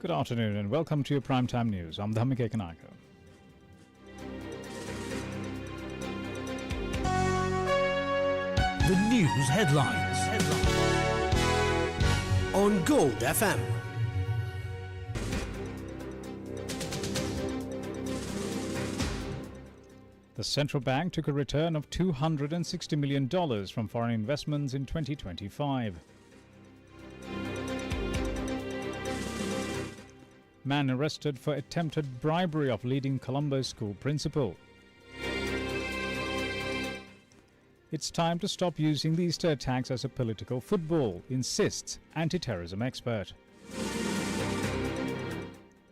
Good afternoon and welcome to your Primetime News. I'm Dhammika Kanaka. The news headlines on Gold FM. The central bank took a return of $260 million from foreign investments in 2025. Man arrested for attempted bribery of leading Colombo school principal. It's time to stop using the Easter attacks as a political football, insists anti-terrorism expert.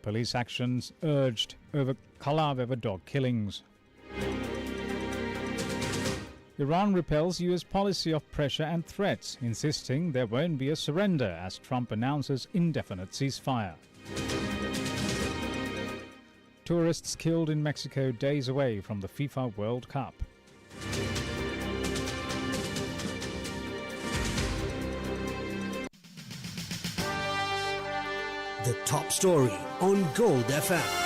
Police actions urged over Kalawewa dog killings. Iran repels US policy of pressure and threats, insisting there won't be a surrender as Trump announces indefinite ceasefire. Tourists killed in Mexico days away from the FIFA World Cup. The top story on Gold FM.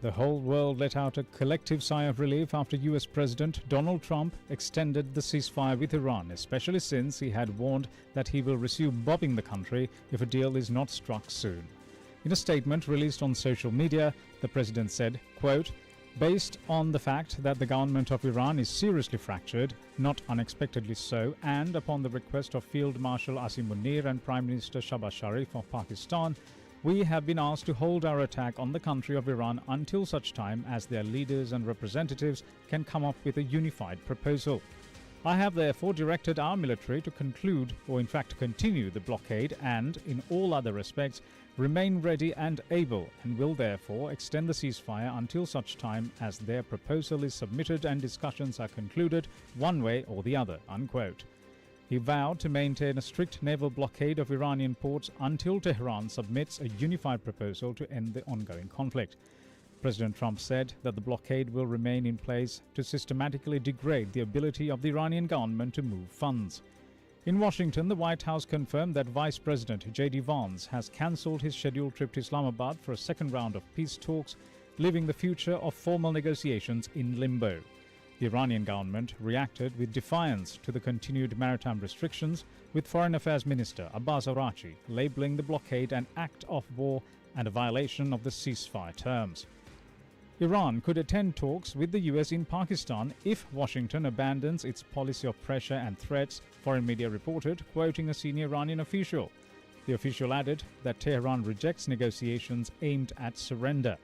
The whole world let out a collective sigh of relief after US President Donald Trump extended the ceasefire with Iran, especially since he had warned that he will resume bombing the country if a deal is not struck soon. In a statement released on social media, the president said, quote, "Based on the fact that the government of Iran is seriously fractured, not unexpectedly so, and upon the request of Field Marshal Asim Munir and Prime Minister Shahbaz Sharif of Pakistan, we have been asked to hold our attack on the country of Iran until such time as their leaders and representatives can come up with a unified proposal. I have therefore directed our military to conclude, or in fact continue, the blockade and, in all other respects, remain ready and able, and will therefore extend the ceasefire until such time as their proposal is submitted and discussions are concluded one way or the other." Unquote. He vowed to maintain a strict naval blockade of Iranian ports until Tehran submits a unified proposal to end the ongoing conflict. President Trump said that the blockade will remain in place to systematically degrade the ability of the Iranian government to move funds. In Washington, the White House confirmed that Vice President J.D. Vance has cancelled his scheduled trip to Islamabad for a second round of peace talks, leaving the future of formal negotiations in limbo. The Iranian government reacted with defiance to the continued maritime restrictions, with Foreign Affairs Minister Abbas Araghchi labeling the blockade an act of war and a violation of the ceasefire terms. Iran could attend talks with the US in Pakistan if Washington abandons its policy of pressure and threats, foreign media reported, quoting a senior Iranian official. The official added that Tehran rejects negotiations aimed at surrender.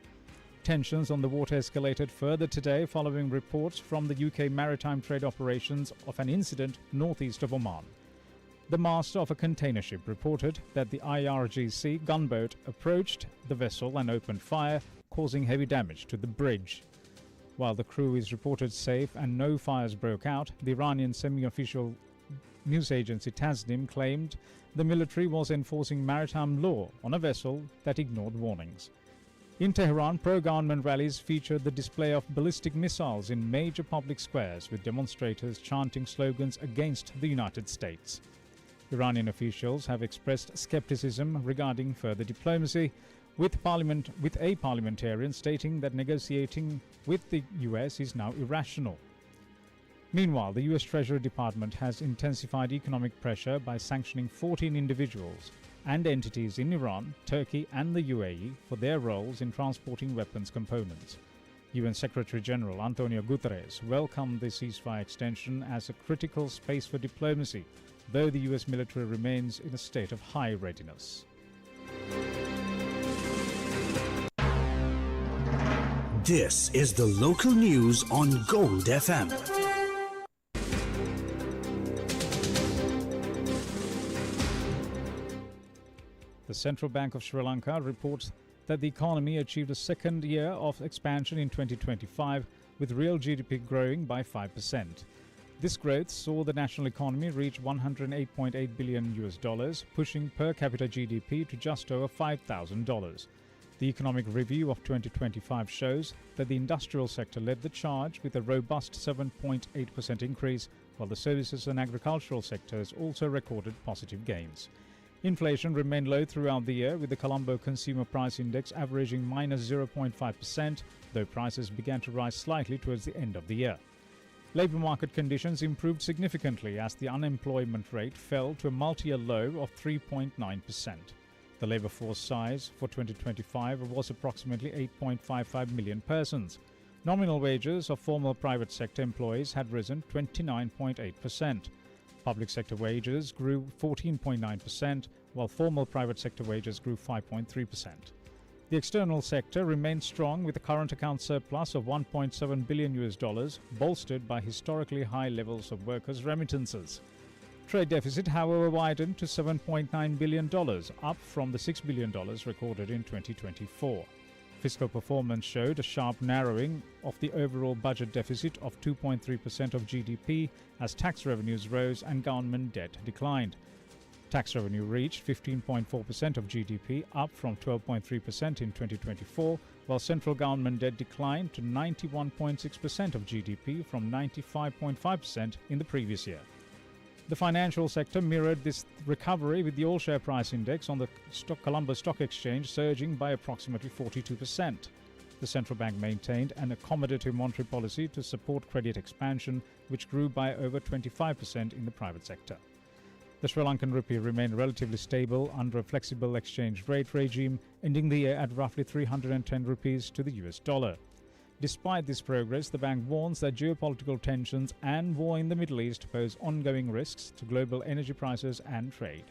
Tensions on the water escalated further today following reports from the UK maritime trade operations of an incident northeast of Oman. The master of a container ship reported that the IRGC gunboat approached the vessel and opened fire, causing heavy damage to the bridge. While the crew is reported safe and no fires broke out, the Iranian semi-official news agency Tasnim claimed the military was enforcing maritime law on a vessel that ignored warnings. In Tehran, pro-government rallies featured the display of ballistic missiles in major public squares, with demonstrators chanting slogans against the United States. Iranian officials have expressed skepticism regarding further diplomacy, with a parliamentarian stating that negotiating with the US is now irrational. Meanwhile, the US Treasury Department has intensified economic pressure by sanctioning 14 individuals and entities in Iran, Turkey and the UAE for their roles in transporting weapons components. UN Secretary-General Antonio Guterres welcomed the ceasefire extension as a critical space for diplomacy, though the US military remains in a state of high readiness. This is the local news on Gold FM. The Central Bank of Sri Lanka reports that the economy achieved a second year of expansion in 2025, with real GDP growing by 5%. This growth saw the national economy reach $108.8 billion, pushing per capita GDP to just over $5,000. The Economic Review of 2025 shows that the industrial sector led the charge with a robust 7.8% increase, while the services and agricultural sectors also recorded positive gains. Inflation remained low throughout the year, with the Colombo Consumer Price Index averaging minus 0.5%, though prices began to rise slightly towards the end of the year. Labour market conditions improved significantly as the unemployment rate fell to a multi-year low of 3.9%. The labour force size for 2025 was approximately 8.55 million persons. Nominal wages of formal private sector employees had risen 29.8%. Public sector wages grew 14.9%, while formal private sector wages grew 5.3%. The external sector remained strong with a current account surplus of $1.7 billion, bolstered by historically high levels of workers' remittances. Trade deficit, however, widened to $7.9 billion, up from the $6 billion recorded in 2024. Fiscal performance showed a sharp narrowing of the overall budget deficit of 2.3% of GDP as tax revenues rose and government debt declined. Tax revenue reached 15.4% of GDP, up from 12.3% in 2024, while central government debt declined to 91.6% of GDP from 95.5% in the previous year. The financial sector mirrored this recovery, with the all-share price index on the Colombo Stock Exchange surging by approximately 42%. The central bank maintained an accommodative monetary policy to support credit expansion, which grew by over 25% in the private sector. The Sri Lankan rupee remained relatively stable under a flexible exchange rate regime, ending the year at roughly 310 rupees to the US dollar. Despite this progress, the bank warns that geopolitical tensions and war in the Middle East pose ongoing risks to global energy prices and trade.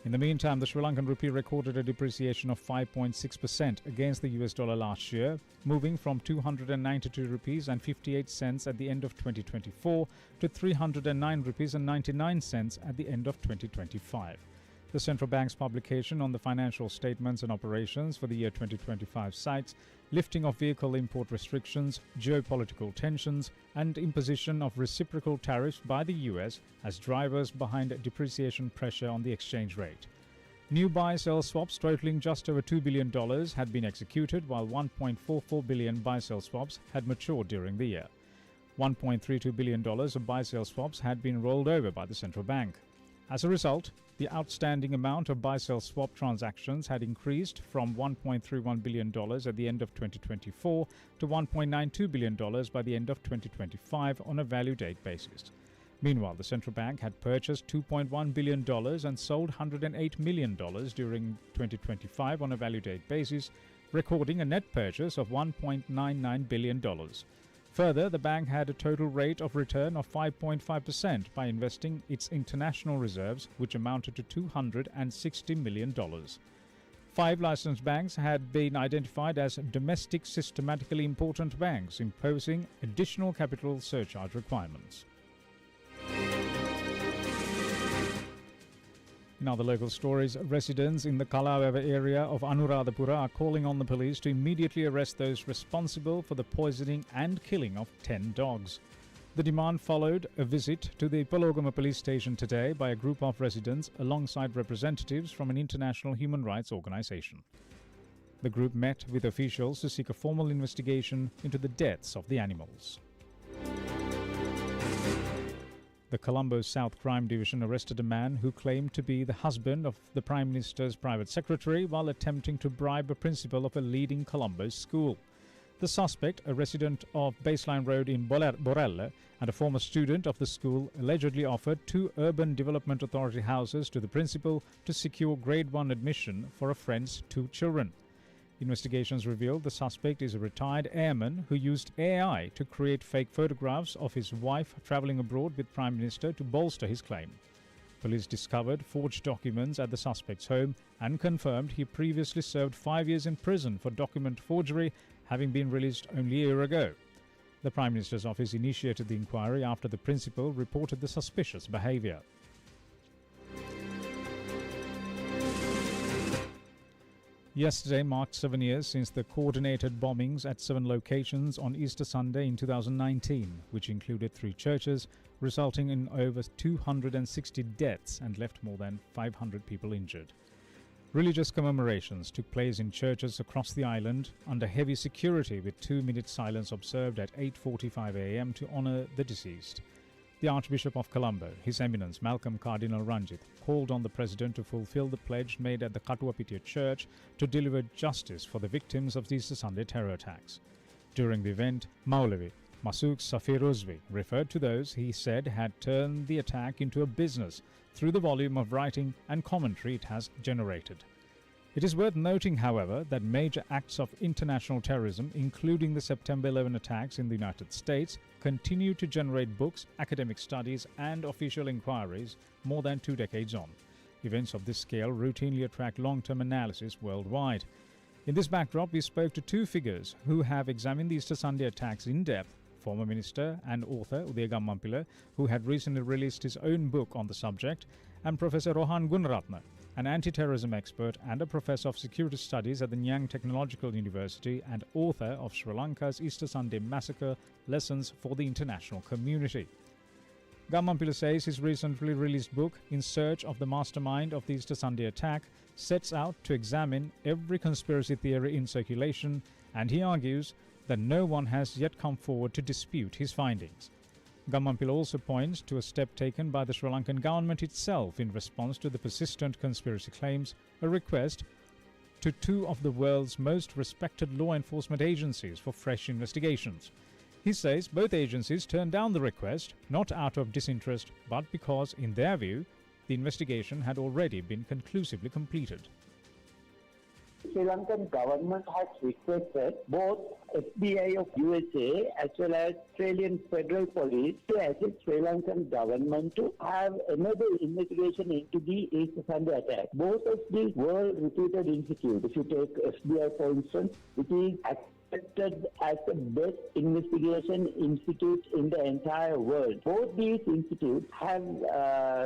In the meantime, the Sri Lankan rupee recorded a depreciation of 5.6% against the US dollar last year, moving from 292 rupees and 58 cents at the end of 2024 to 309 rupees and 99 cents at the end of 2025. The central bank's publication on the financial statements and operations for the year 2025 cites lifting of vehicle import restrictions, geopolitical tensions, and imposition of reciprocal tariffs by the US as drivers behind depreciation pressure on the exchange rate. New buy-sell swaps totaling just over $2 billion had been executed, while $1.44 billion buy-sell swaps had matured during the year. $1.32 billion of buy-sell swaps had been rolled over by the central bank. As a result, the outstanding amount of buy-sell swap transactions had increased from $1.31 billion at the end of 2024 to $1.92 billion by the end of 2025 on a value date basis. Meanwhile, the central bank had purchased $2.1 billion and sold $108 million during 2025 on a value date basis, recording a net purchase of $1.99 billion. Further, the bank had a total rate of return of 5.5% by investing its international reserves, which amounted to $260 million. 5 licensed banks had been identified as domestic systematically important banks, imposing additional capital surcharge requirements. In other local stories, residents in the Kalaweva area of Anuradhapura are calling on the police to immediately arrest those responsible for the poisoning and killing of 10 dogs. The demand followed a visit to the Ipalogama police station today by a group of residents alongside representatives from an international human rights organization. The group met with officials to seek a formal investigation into the deaths of the animals. The Colombo South Crime Division arrested a man who claimed to be the husband of the Prime Minister's private secretary while attempting to bribe a principal of a leading Colombo school. The suspect, a resident of Baseline Road in Borelle and a former student of the school, allegedly offered 2 Urban Development Authority houses to the principal to secure Grade 1 admission for a friend's 2 children. Investigations revealed the suspect is a retired airman who used AI to create fake photographs of his wife traveling abroad with Prime Minister to bolster his claim. Police discovered forged documents at the suspect's home and confirmed he previously served 5 years in prison for document forgery, having been released only a year ago. The Prime Minister's office initiated the inquiry after the principal reported the suspicious behavior. Yesterday marked 7 years since the coordinated bombings at 7 locations on Easter Sunday in 2019, which included 3 churches, resulting in over 260 deaths and left more than 500 people injured. Religious commemorations took place in churches across the island under heavy security with 2-minute silence observed at 8:45 a.m. to honour the deceased. The Archbishop of Colombo, His Eminence Malcolm Cardinal Ranjith, called on the President to fulfil the pledge made at the Katuapitiya Church to deliver justice for the victims of the Easter Sunday terror attacks. During the event, Maulavi Masook Safir Uzvi referred to those he said had turned the attack into a business through the volume of writing and commentary it has generated. It is worth noting, however, that major acts of international terrorism, including the September 11 attacks in the United States, continue to generate books, academic studies and official inquiries more than 2 decades on. Events of this scale routinely attract long-term analysis worldwide. In this backdrop, we spoke to two figures who have examined the Easter Sunday attacks in depth: former minister and author Udaya Gammanpila, who had recently released his own book on the subject, and Professor Rohan Gunaratne, an anti-terrorism expert and a professor of security studies at the Nanyang Technological University and author of Sri Lanka's Easter Sunday Massacre: Lessons for the International Community. Gammanpila says his recently released book, In Search of the Mastermind of the Easter Sunday Attack, sets out to examine every conspiracy theory in circulation, and he argues that no one has yet come forward to dispute his findings. Gammanpila also points to a step taken by the Sri Lankan government itself in response to the persistent conspiracy claims, a request to two of the world's most respected law enforcement agencies for fresh investigations. He says both agencies turned down the request, not out of disinterest, but because, in their view, the investigation had already been conclusively completed. Sri Lankan government has requested both FBI of USA as well as Australian Federal Police to assist Sri Lankan government to have another investigation into the Easter Sunday attack. Both of these world-reputed institutes, if you take FBI for instance, which is accepted as the best investigation institute in the entire world. Both these institutes have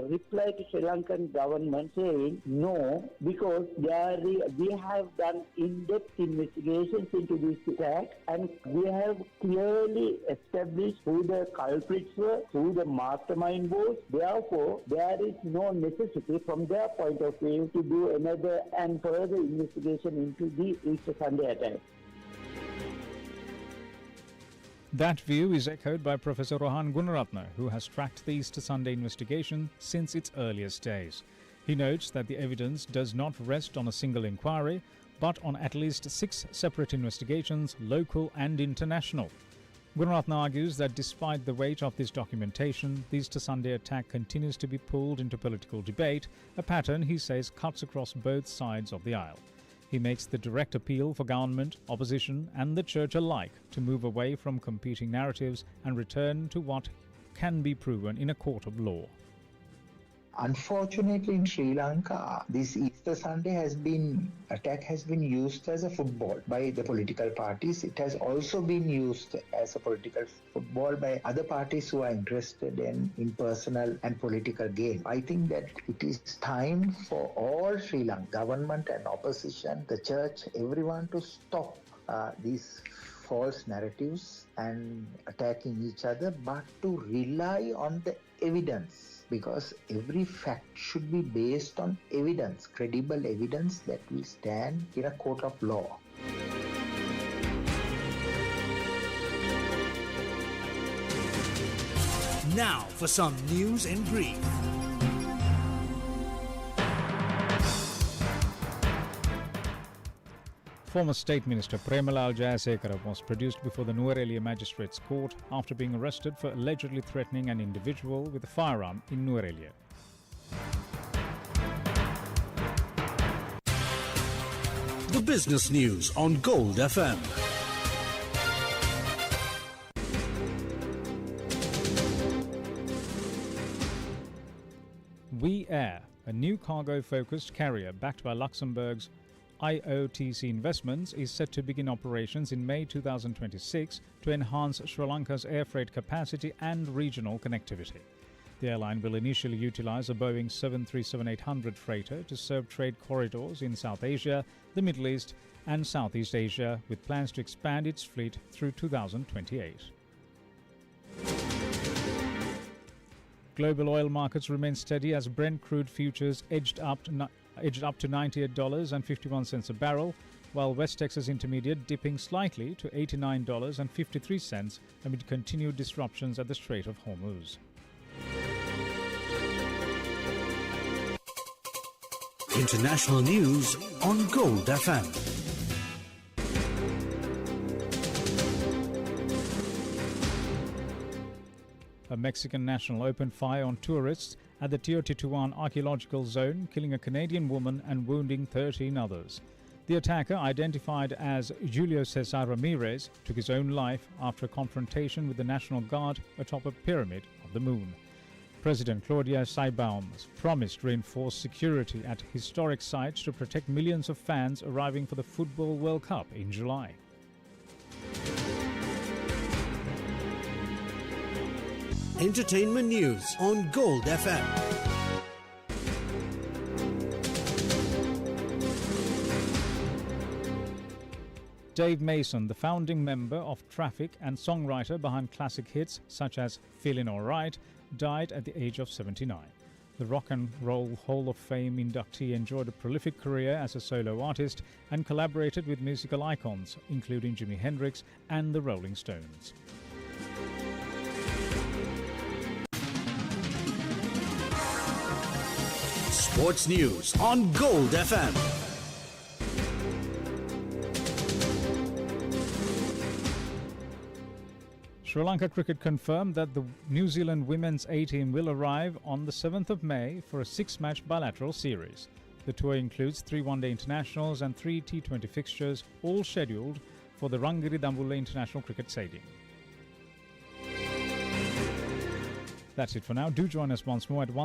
replied to Sri Lankan government saying no, because we have done in-depth investigations into this attack and we have clearly established who the culprits were, who the mastermind was. Therefore, there is no necessity from their point of view to do another and further investigation into the Easter Sunday attack. That view is echoed by Professor Rohan Gunaratne, who has tracked the Easter Sunday investigation since its earliest days. He notes that the evidence does not rest on a single inquiry, but on at least 6 separate investigations, local and international. Gunaratne argues that despite the weight of this documentation, the Easter Sunday attack continues to be pulled into political debate, a pattern he says cuts across both sides of the aisle. He makes the direct appeal for government, opposition and the church alike to move away from competing narratives and return to what can be proven in a court of law. Unfortunately, in Sri Lanka, this Easter Sunday attack has been used as a football by the political parties. It has also been used as a political football by other parties who are interested in personal and political gain. I think that it is time for all Sri Lanka, government and opposition, the church, everyone to stop these false narratives and attacking each other, but to rely on the evidence. Because every fact should be based on evidence, credible evidence that will stand in a court of law. Now for some news in brief. Former State Minister Premalal Jayasekara was produced before the Nuwara Magistrates Court after being arrested for allegedly threatening an individual with a firearm in Nuwara. The business news on Gold FM. We Air, a new cargo-focused carrier backed by Luxembourg's IOTC Investments, is set to begin operations in May 2026 to enhance Sri Lanka's air freight capacity and regional connectivity. The airline will initially utilize a Boeing 737-800 freighter to serve trade corridors in South Asia, the Middle East and Southeast Asia, with plans to expand its fleet through 2028. Global oil markets remain steady as Brent crude futures edged up edged up to $98.51 a barrel, while West Texas Intermediate dipping slightly to $89.53 amid continued disruptions at the Strait of Hormuz. International news on Gold FM. A Mexican national opened fire on tourists at the Teotihuacan archaeological zone, killing a Canadian woman and wounding 13 others. The attacker, identified as Julio Cesar Ramirez, took his own life after a confrontation with the National Guard atop a pyramid of the moon. President Claudia Sheinbaum promised reinforced security at historic sites to protect millions of fans arriving for the Football World Cup in July. Entertainment news on Gold FM. Dave Mason, the founding member of Traffic and songwriter behind classic hits such as Feelin' Alright, died at the age of 79. The Rock and Roll Hall of Fame inductee enjoyed a prolific career as a solo artist and collaborated with musical icons, including Jimi Hendrix and the Rolling Stones. Sports news on Gold FM. Sri Lanka Cricket confirmed that the New Zealand women's A-team will arrive on the 7th of May for a 6-match bilateral series. The tour includes 3 one-day internationals and 3 T20 fixtures, all scheduled for the Rangiri Dambulla International Cricket Stadium. That's it for now. Do join us once more at 1